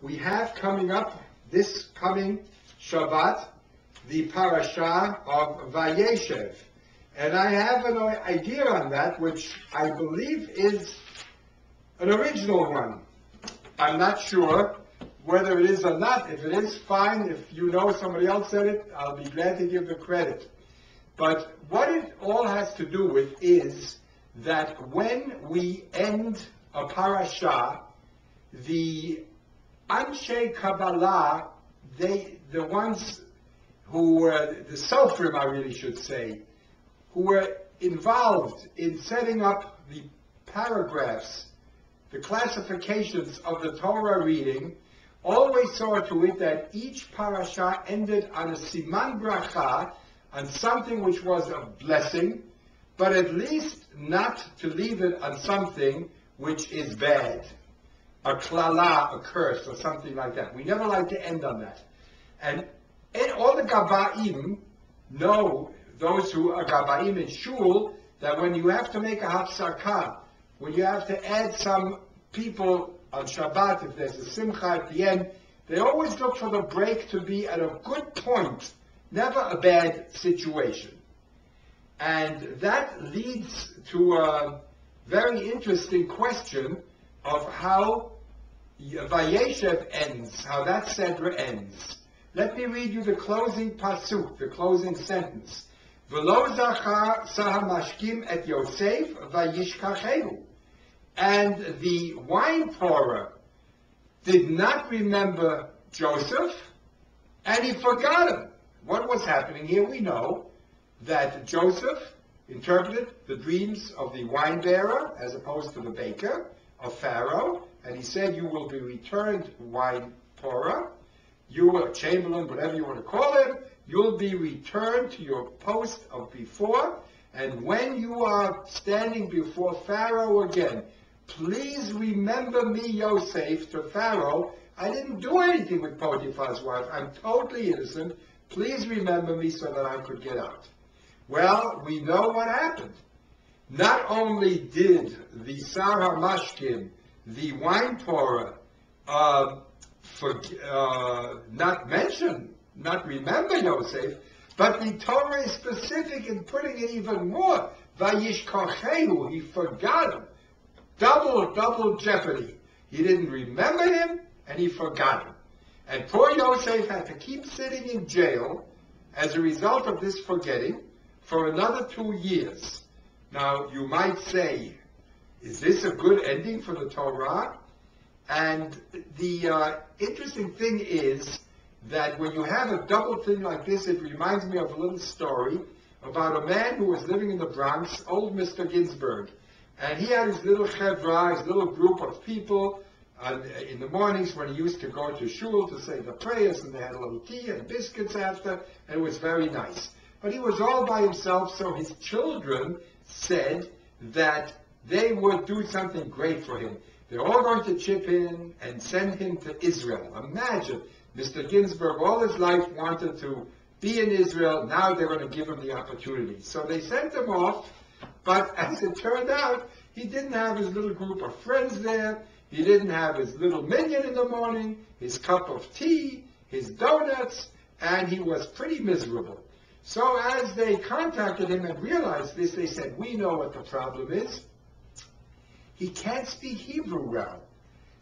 we have coming up this coming Shabbat the parashah of Vayeishev. And I have an idea on that, which I believe is an original one. I'm not sure whether it is or not. If it is, fine. If you know somebody else said it, I'll be glad to give the credit. But what it all has to do with is that when we end a parashah, the Anshe Kabbalah, the ones who were, the Sofrim I really should say, who were involved in setting up the paragraphs, the classifications of the Torah reading, always saw to it that each parashah ended on a siman bracha, on something which was a blessing, but at least not to leave it on something which is bad, a klala, a curse, or something like that. We never like to end on that. And all the Gabaim know, those who are Gabaim in Shul, that when you have to make a hafsakah, when you have to add some people on Shabbat, if there's a simcha at the end, they always look for the break to be at a good point, never a bad situation. And that leads to a very interesting question of how Vayeishev ends, how that Sedra ends. Let me read you the closing pasuk, the closing sentence. V'lo zachar sahamashkim et Yosef vayishkachehu. And the wine pourer did not remember Joseph, and he forgot him. What was happening here? We know that Joseph interpreted the dreams of the wine bearer as opposed to the baker of Pharaoh, and he said, you will be returned wine pourer, you are chamberlain, whatever you want to call him, you'll be returned to your post of before, and when you are standing before Pharaoh again, please remember me, Yosef, to Pharaoh. I didn't do anything with Potiphar's wife. I'm totally innocent. Please remember me so that I could get out. Well, we know what happened. Not only did the Sarah Mashkin, the wine pourer, not remember Yosef, but the Torah is specific in putting it even more. Vayishkachehu, he forgot him. Double jeopardy. He didn't remember him, and he forgot him. And poor Yosef had to keep sitting in jail as a result of this forgetting for another 2 years. Now, you might say, is this a good ending for the Torah? And the interesting thing is that when you have a double thing like this, it reminds me of a little story about a man who was living in the Bronx, old Mr. Ginsberg. And he had his little chevra, his little group of people, in the mornings when he used to go to shul to say the prayers, and they had a little tea and biscuits after, and it was very nice. But he was all by himself, so his children said that they would do something great for him. They're all going to chip in and send him to Israel. Imagine, Mr. Ginsberg all his life wanted to be in Israel, now they're going to give him the opportunity. So they sent him off, but as it turned out, he didn't have his little group of friends there, he didn't have his little minion in the morning, his cup of tea, his donuts, and he was pretty miserable. So as they contacted him and realized this, they said, we know what the problem is. He can't speak Hebrew well.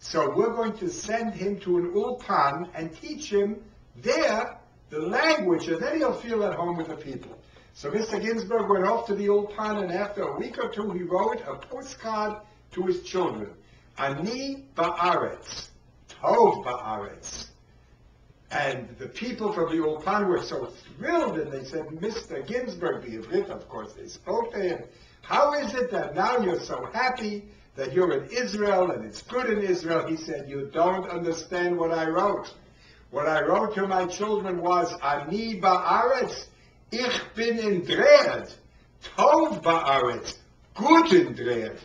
So we're going to send him to an ulpan and teach him there the language, and then he'll feel at home with the people. So Mr. Ginsberg went off to the ulpan, and after a week or two, he wrote a postcard to his children. Ani ba'aretz, tov ba'aretz. And the people from the ulpan were so thrilled, and they said, Mr. Ginsberg, the Ivrit, of course, they spoke to him. How is it that now you're so happy that you're in Israel and it's good in Israel? He said, you don't understand what I wrote. What I wrote to my children was, Ani ba'aretz, ich bin in Dred, tov ba'aretz, gut in Dred.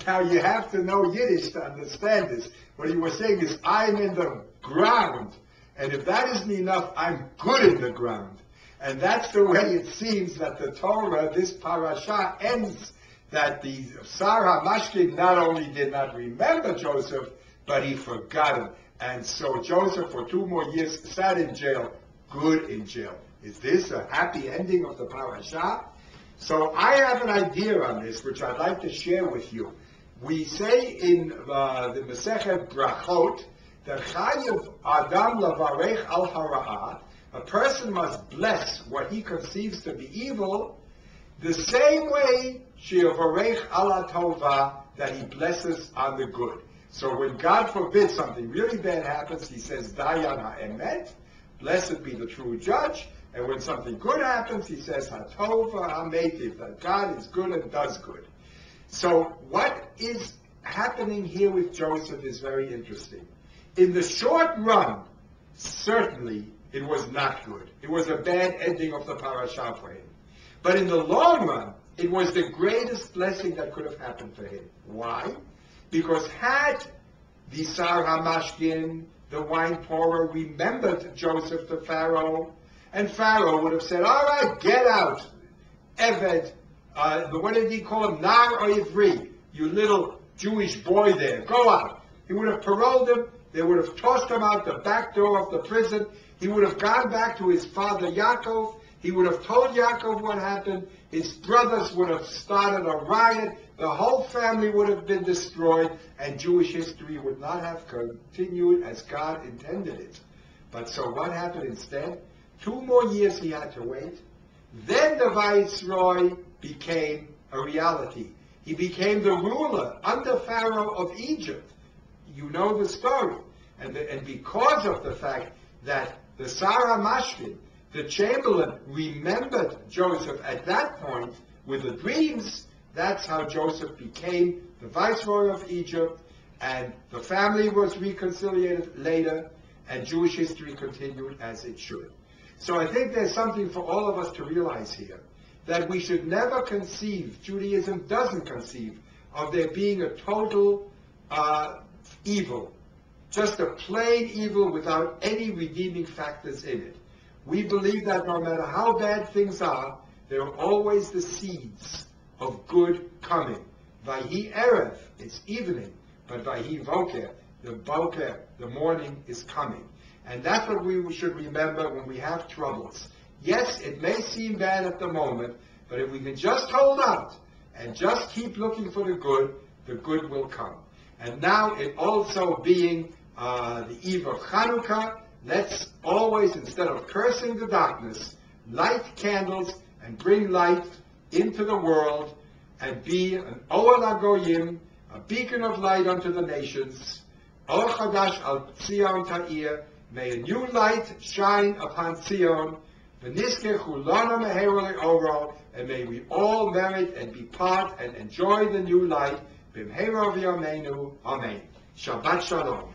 Now you have to know Yiddish to understand this. What he was saying is, I'm in the ground. And if that isn't enough, I'm good in the ground. And that's the way it seems that the Torah, this parashah, ends, that the Sarah Mashkin not only did not remember Joseph, but he forgot him. And so Joseph, for 2 more years, sat in jail, good in jail. Is this a happy ending of the parashah? So I have an idea on this, which I'd like to share with you. We say in the Masechet Berachot that Chayav Adam Lavarech al Hara'ah, a person must bless what he conceives to be evil, the same way Sheyavarech al Tova, that he blesses on the good. So when God forbids something really bad happens, he says, Dayan ha'emet, blessed be the true judge. And when something good happens, he says, Hatova ha'metiv, that God is good and does good. So what is happening here with Joseph is very interesting. In the short run, certainly it was not good. It was a bad ending of the parashah for him. But in the long run, it was the greatest blessing that could have happened for him. Why? Because had the Sar HaMashkin, the wine pourer, remembered Joseph to Pharaoh, and Pharaoh would have said, all right, get out, Eved, what did he call him? Nar Oivri, you little Jewish boy there, go out. He would have paroled him, they would have tossed him out the back door of the prison, he would have gone back to his father Yaakov, he would have told Yaakov what happened, his brothers would have started a riot, the whole family would have been destroyed, and Jewish history would not have continued as God intended it. But so what happened instead? 2 more years he had to wait. Then the Viceroy became a reality. He became the ruler under Pharaoh of Egypt. You know the story. And because of the fact that the Sar HaMashkin, the chamberlain, remembered Joseph at that point with the dreams, that's how Joseph became the Viceroy of Egypt, and the family was reconciliated later, and Jewish history continued as it should. So I think there's something for all of us to realize here, that we should never conceive, Judaism doesn't conceive, of there being a total evil, just a plain evil without any redeeming factors in it. We believe that no matter how bad things are, there are always the seeds of good coming. Vayi Erev, it's evening, but Vayi Voker, the morning is coming. And that's what we should remember when we have troubles. Yes, it may seem bad at the moment, but if we can just hold out and just keep looking for the good will come. And now, it also being the eve of Chanukah, let's always, instead of cursing the darkness, light candles and bring light into the world and be an Oel HaGoyim, a beacon of light unto the nations. Or Chadash al Zion Ta'ir, may a new light shine upon Zion, and may we all merit and be part and enjoy the new light. Amen. Shabbat Shalom.